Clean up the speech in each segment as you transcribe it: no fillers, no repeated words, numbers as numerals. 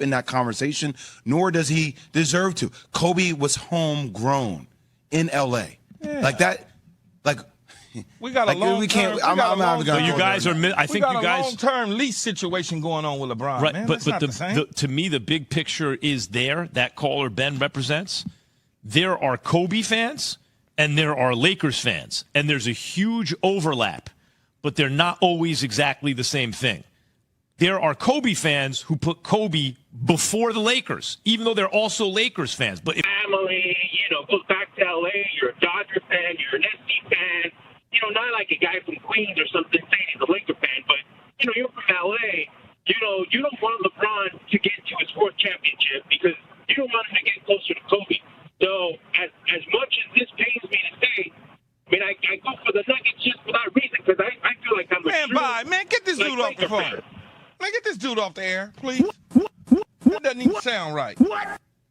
in that conversation, nor does he deserve to. Kobe was homegrown in L.A. Like that, like we got a long term. You guys are. I think you guys long-term lease situation going on with LeBron. Right, man. but not the same. to me, the big picture is there. That caller Ben represents. There are Kobe fans and there are Lakers fans, and there's a huge overlap, but they're not always exactly the same thing. There are Kobe fans who put Kobe before the Lakers, even though they're also Lakers fans. But family, goes back to L.A. You're a Dodger fan. You're an SC fan. Not like a guy from Queens or something saying he's a Laker fan, but, you're from L.A. You don't want LeBron to get to his fourth championship because you don't want him to get closer to Kobe. So as much as this pains me to say, I mean, I go for the Nuggets just for that reason because I feel like I'm a Man, get this dude off the phone. Man, get this dude off the air, please. That doesn't even sound right.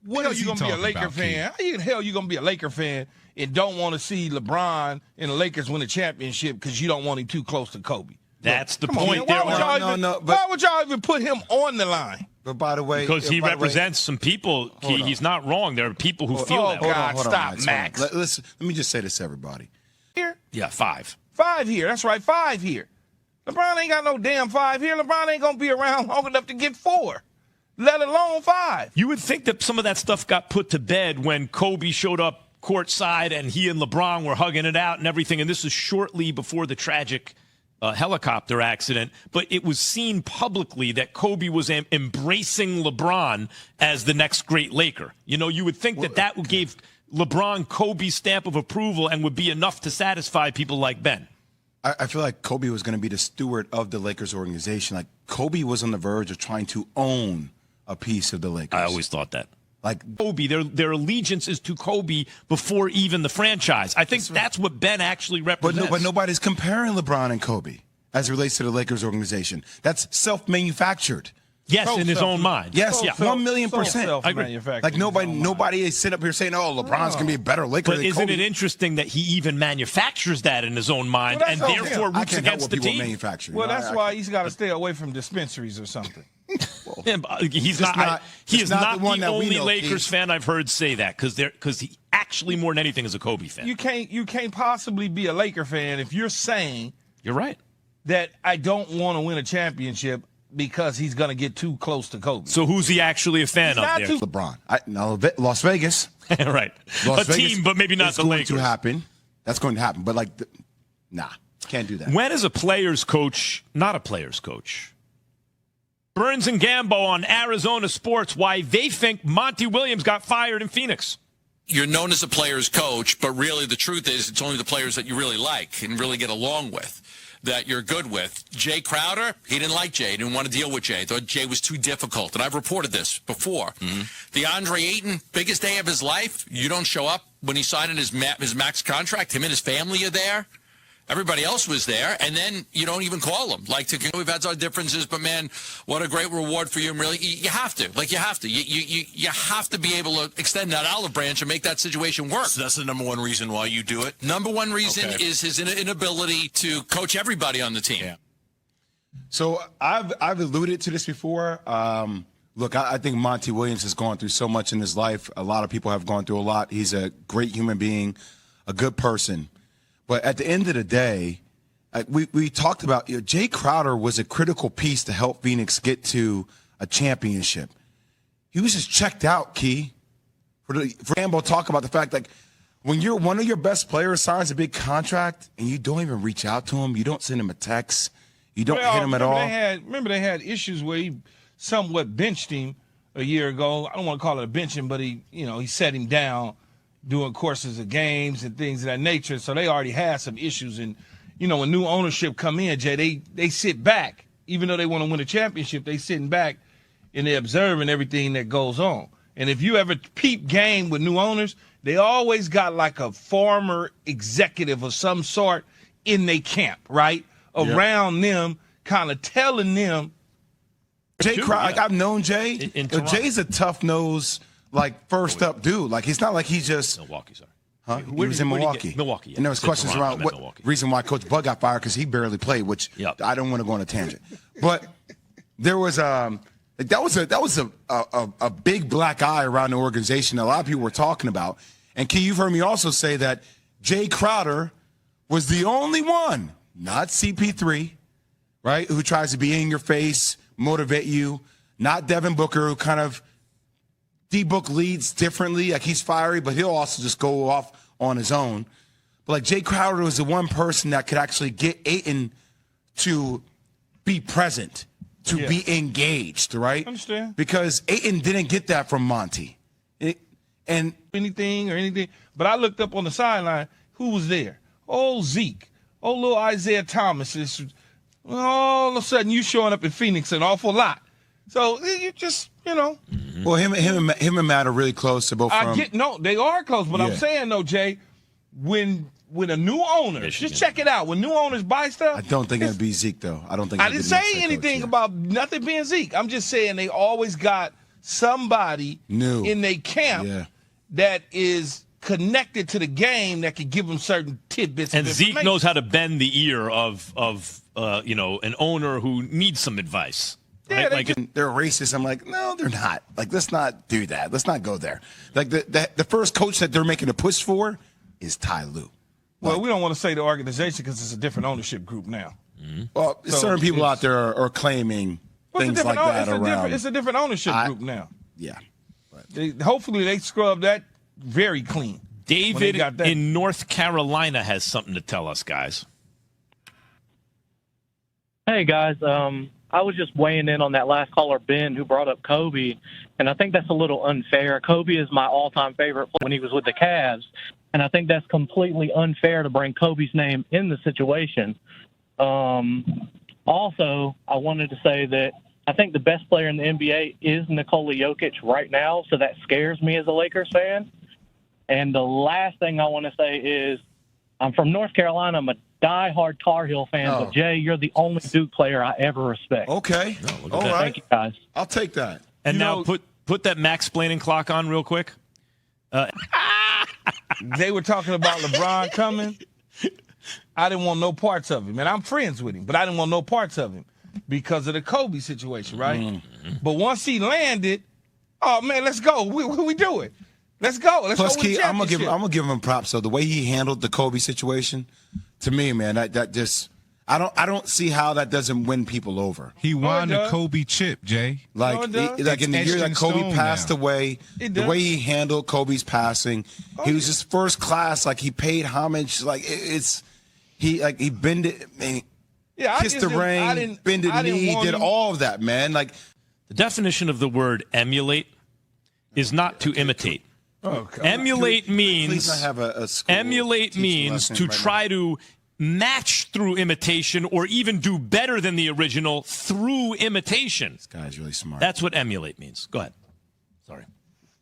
What are you going to be a Laker fan? How the hell you going to be a Laker fan and don't want to see LeBron and the Lakers win a championship because you don't want him too close to Kobe? That's the point. Why would y'all even put him on the line? But by the way, because he represents some people, he's not wrong. There are people who feel that. Hold on, Max. Let me just say this to everybody. Here? Yeah, 5. 5 here. That's right, 5 here. LeBron ain't got no damn 5 here. LeBron ain't going to be around long enough to get 4, let alone 5. You would think that some of that stuff got put to bed when Kobe showed up courtside and he and LeBron were hugging it out and everything. And this is shortly before the tragic helicopter accident. But it was seen publicly that Kobe was embracing LeBron as the next great Laker. You would think that would give LeBron Kobe's stamp of approval and would be enough to satisfy people like Ben. I feel like Kobe was going to be the steward of the Lakers organization. Like Kobe was on the verge of trying to own a piece of the Lakers. I always thought that. Like Kobe, their allegiance is to Kobe before even the franchise. I think that's what Ben actually represents. But nobody's comparing LeBron and Kobe as it relates to the Lakers organization. That's self-manufactured. Yes, in his own mind. Yes, 1,000,000%. I agree. Like nobody is sitting up here saying, "Oh, LeBron's going to be a better Laker." But isn't it interesting that he even manufactures that in his own mind and therefore roots against the team? Well, that's why he's got to stay away from dispensaries or something. He's not the only Lakers fan I've heard say that because he actually more than anything is a Kobe fan. You can't possibly be a Laker fan if you're saying you're right that I don't want to win a championship because he's going to get too close to Kobe. So who's he actually a fan of there? LeBron. Las Vegas. Right. Las Vegas team, but maybe not the Lakers. That's going to happen. But nah, can't do that. When is a player's coach not a player's coach? Burns and Gambo on Arizona Sports, why they think Monty Williams got fired in Phoenix. You're known as a player's coach, but really the truth is it's only the players that you really like and really get along with, that you're good with. Jay Crowder, he didn't like Jay. He didn't want to deal with Jay. Thought Jay was too difficult. And I've reported this before. DeAndre Ayton, biggest day of his life, you don't show up when he signed his max contract. Him and his family are there. Everybody else was there, and then you don't even call them. We've had our differences, but man, what a great reward for you. And really, you have to. You have to. You have to be able to extend that olive branch and make that situation work. So that's the number one reason why you do it? Number one reason is his inability to coach everybody on the team. Yeah. So I've alluded to this before. Look, I think Monty Williams has gone through so much in his life. A lot of people have gone through a lot. He's a great human being, a good person. But at the end of the day, we talked about, Jay Crowder was a critical piece to help Phoenix get to a championship. He was just checked out, Key. For Gambo, talk about the fact when one of your best players signs a big contract and you don't even reach out to him, you don't send him a text, you don't hit him at all. Remember they had issues where he somewhat benched him a year ago. I don't want to call it a benching, but he set him down doing courses of games and things of that nature. So they already had some issues. And, when new ownership come in, Jay, they sit back. Even though they want to win a championship, they sitting back and they observing everything that goes on. And if you ever peep game with new owners, they always got like a former executive of some sort in their camp, right? Around them, kind of telling them. Jay Crowder, I've known Jay. Jay's a tough-nosed, first up dude. He's not like he's just Milwaukee, sorry. Huh? He was in Milwaukee. Milwaukee, yeah. And there was questions around what reason why Coach Bud got fired because he barely played, which I don't want to go on a tangent. But there was Like that was a big black eye around the organization that a lot of people were talking about. And Key, you've heard me also say that Jay Crowder was the only one, not CP3, right, who tries to be in your face, motivate you, not Devin Booker, who kind of D-Book leads differently. Like he's fiery, but he'll also just go off on his own. But like Jay Crowder was the one person that could actually get Ayton to be present, to be engaged, right? Understand. Because Ayton didn't get that from Monty. And anything. But I looked up on the sideline, who was there? Oh, Zeke. Oh, little Isaiah Thomas. All of a sudden, you showing up in Phoenix an awful lot. So you just, Well, him and Matt are really close to both. They are close. But I'm saying, though, Jay, when a new owner, just check it out. When new owners buy stuff. I don't think it'd be Zeke, though. I don't think. I didn't say anything about nothing being Zeke. I'm just saying they always got somebody new in their camp that is connected to the game that can give them certain tidbits. And Zeke knows how to bend the ear of an owner who needs some advice. Yeah, right? they're racist. I'm like, no, they're not. Like, let's not do that. Let's not go there. Like the first coach that they're making a push for is Ty Lue. Well, we don't want to say the organization because it's a different ownership group now. Mm-hmm. Well, certain people out there are claiming things like that around. It's a different ownership group now. Yeah. Hopefully they scrub that very clean. David in North Carolina has something to tell us, guys. Hey, guys. I was just weighing in on that last caller, Ben, who brought up Kobe, and I think that's a little unfair. Kobe is my all-time favorite player when he was with the Cavs, and I think that's completely unfair to bring Kobe's name in the situation. Also, I wanted to say that I think the best player in the NBA is Nikola Jokic right now, so that scares me as a Lakers fan. And the last thing I want to say is I'm from North Carolina. I'm a diehard Tar Heel fan, but Jay, you're the only Duke player I ever respect. Okay. All right. Thank you, guys. I'll take that. And now put that Max-plaining clock on real quick. They were talking about LeBron coming. I didn't want no parts of him. And I'm friends with him, but I didn't want no parts of him because of the Kobe situation, right? Mm-hmm. But once he landed, oh, man, let's go. We do it. Let's go. Let's Plus, go Key, I'm gonna give him props. So the way he handled the Kobe situation, to me, man, that just I don't see how that doesn't win people over. He won the Kobe chip, Jay. Like in the year that Kobe passed away, the way he handled Kobe's passing, he was just first class. Like he paid homage. Like he bended, kissed the ring, bended knee, did all of that, man. Like the definition of the word emulate is not to imitate. Emulate means to try to match through imitation or even do better than the original through imitation. This guy's really smart. That's what emulate means. Go ahead. Sorry.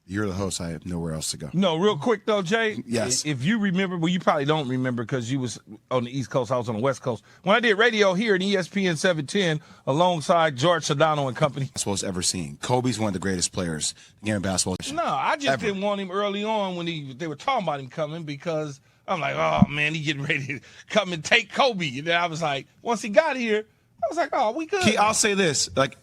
You're the host. I have nowhere else to go. No, real quick, though, Jay. Yes. If you remember, well, you probably don't remember because you was on the East Coast, I was on the West Coast. When I did radio here at ESPN 710 alongside George Sedano and company. Basketball's ever seen. Kobe's one of the greatest players in the game of basketball. No, I just didn't want him early on when they were talking about him coming because I'm like, oh, man, he getting ready to come and take Kobe. And then I was like, once he got here, I was like, oh, we good. I'll say this. Like,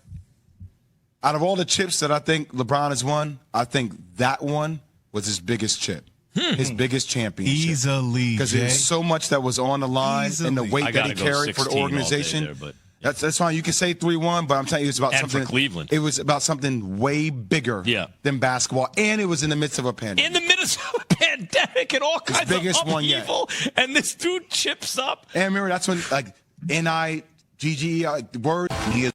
out of all the chips that I think LeBron has won, I think that one was his biggest chip, his biggest championship. Easily, because there's so much that was on the line and the weight that he carried for the organization. That's fine. You can say 3-1, but I'm telling you, it's about something. For Cleveland, it was about something way bigger than basketball, and it was in the midst of a pandemic. In the midst of a pandemic and all kinds of upheaval, and this dude chips up. And remember, that's when like NIGG word.